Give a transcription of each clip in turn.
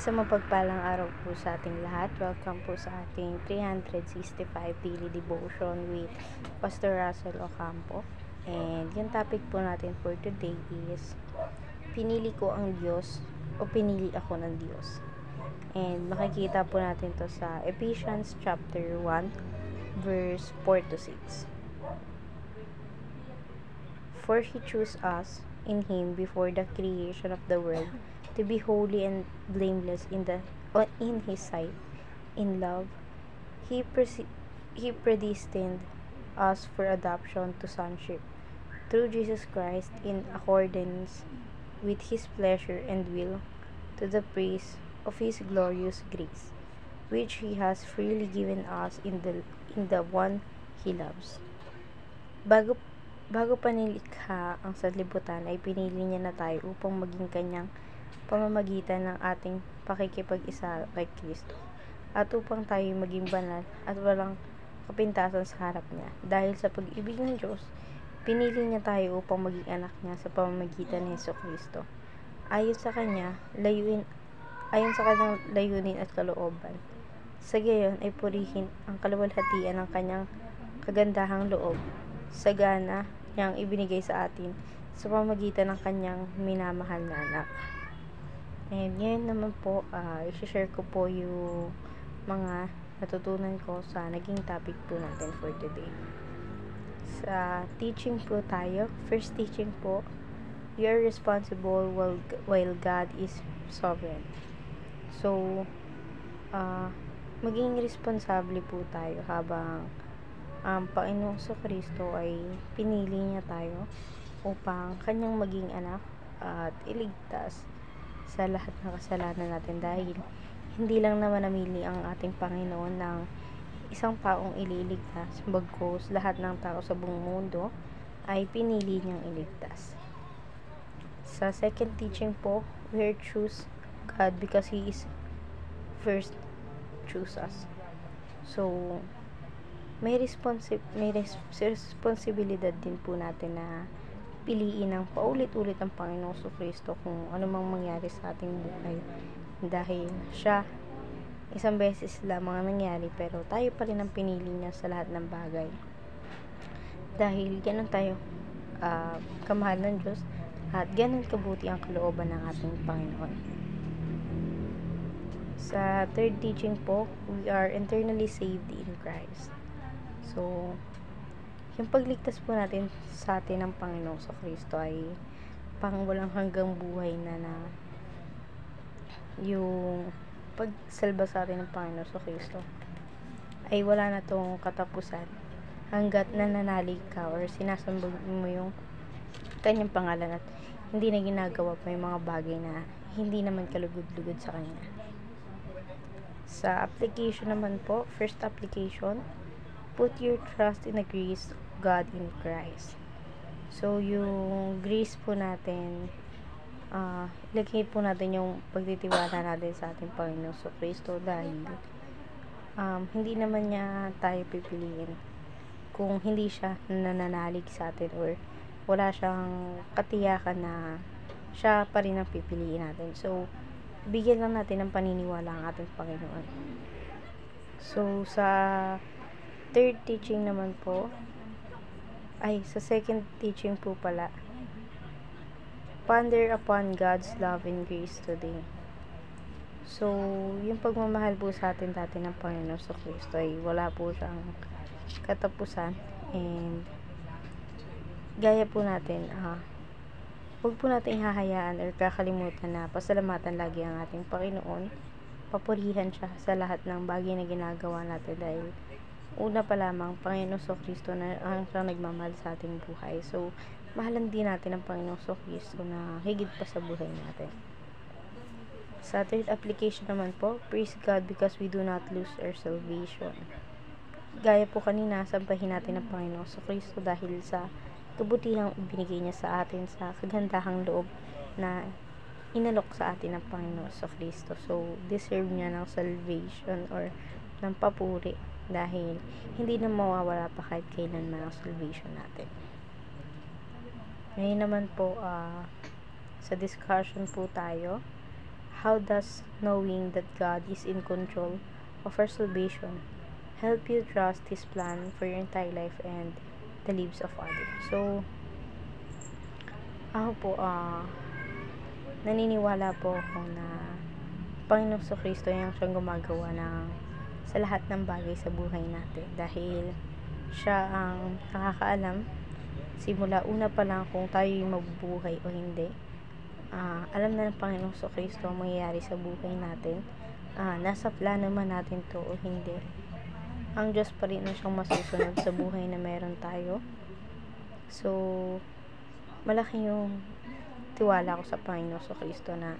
Isang mapagpalang araw po sa ating lahat. Welcome po sa ating 365 Daily Devotion with Pastor Russell Ocampo. And yung topic po natin for today is pinili ko ang Diyos o pinili ako ng Diyos. And makikita po natin to sa Ephesians chapter 1 verse 4 to 6. For He chose us in Him before the creation of the world to be holy and blameless in His sight. In love, He predestined us for adoption to sonship through Jesus Christ in accordance with His pleasure and will, to the praise of His glorious grace, which He has freely given us in the one He loves. Bago pa nilikha ang sanlibutan ay pinili niya na tayo upang maging kanyang pamamagitan ng ating pakikipag-isa kay Kristo at upang tayo maging banal at walang kapintasan sa harap niya. Dahil sa pag-ibig ng Diyos, pinili niya tayo upang maging anak niya sa pamamagitan ni Jesucristo. Ayon sa kanyang layunin at kalooban. Sa gayon ay purihin ang kaluwalhatian ng kanyang kagandahang loob, sagana niyang ibinigay sa atin sa pamamagitan ng kanyang minamahal na anak. And ngayon naman po, i-share ko po yung mga natutunan ko sa naging topic po natin for today. Sa teaching po tayo, first teaching po, you are responsible while God is sovereign. So, maging responsable po tayo habang ang Panginoong Kristo ay pinili niya tayo upang kanyang maging anak at iligtas sa lahat ng kasalanan natin, dahil hindi lang naman namili ang ating Panginoon ng isang taong ililigtas, bagkus lahat ng tao sa buong mundo ay pinili niyang iligtas. Sa second teaching po, we are choose God because He is first choose us. So, may responsibilidad din po natin na piliin ng paulit-ulit ang Panginoong Kristo kung ano mang mangyari sa ating buhay, dahil siya isang beses lamang nangyari pero tayo pa rin ang pinili niya sa lahat ng bagay, dahil ganun tayo kamahal ng Diyos at ganun kabuti ang kalooban ng ating Panginoon. Sa third teaching po, we are eternally saved in Christ. So, yung pagligtas po natin sa atin ng Panginoon sa Kristo ay pang walang hanggang buhay na yung pagsalba sa atin ng Panginoon sa Kristo ay wala na tong katapusan hanggat nananalig ka or sinasamba mo yung kanyang pangalan at hindi na ginagawa pa yung mga bagay na hindi naman kalugod-lugod sa kanya. Sa application naman po, first application, put your trust in the grace of God in Christ. So, yung grace po natin, ilagay po natin yung pagtitiwala natin sa ating Panginoon sa Kristo, dahil hindi naman niya tayo pipiliin kung hindi siya nananalig sa atin or wala siyang katiyakan na siya pa rin ang pipiliin natin. So, bigyan lang natin ng paniniwala ang ating Panginoon. So, sa third teaching naman po, sa second teaching po pala, ponder upon God's love and grace today. So, yung pagmamahal po sa atin dati ng Panginoon sa Kristo ay wala po siyang katapusan, and gaya po natin, huwag po natin hahayaan or kakalimutan na pasalamatan lagi ang ating Panginoon, papurihan siya sa lahat ng bagay na ginagawa natin, dahil una pa lamang Panginoon Kristo na ang siyang nagmamahal sa ating buhay. So, mahalan din natin ang Panginoon Kristo na higit pa sa buhay natin. Sa third application naman po, praise God because we do not lose our salvation. Gaya po kanina, sambahin natin ang Panginoon Kristo dahil sa kabutihang ibinigay niya sa atin, sa kagandahang loob na inalok sa atin ng Panginoon Kristo. So, deserve niya ng salvation or ng papuri, dahil hindi na mawawala pa kahit kailanman ang salvation natin. Ngayon naman po, sa discussion po tayo, how does knowing that God is in control of our salvation help you trust His plan for your entire life and the lives of others? So, ako po, naniniwala po ako na Panginoong Kristo yung siyang gumagawa sa lahat ng bagay sa buhay natin, dahil siya ang nakakaalam simula una pa lang kung tayo yung mabubuhay o hindi. Alam na ng Panginoong Kristo ang mangyayari sa buhay natin. Nasa plano man natin to o hindi, ang Diyos pa rin ang siyang masusunod sa buhay na meron tayo. So, malaki yung tiwala ko sa Panginoong Kristo na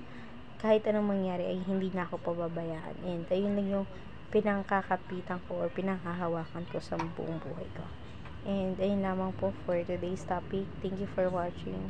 kahit anong mangyari ay hindi na ako pababayaan, and ayun lang yung pinangkakapitan ko or pinanghahawakan ko sa buong buhay ko. And ayun lamang po for today's topic. Thank you for watching.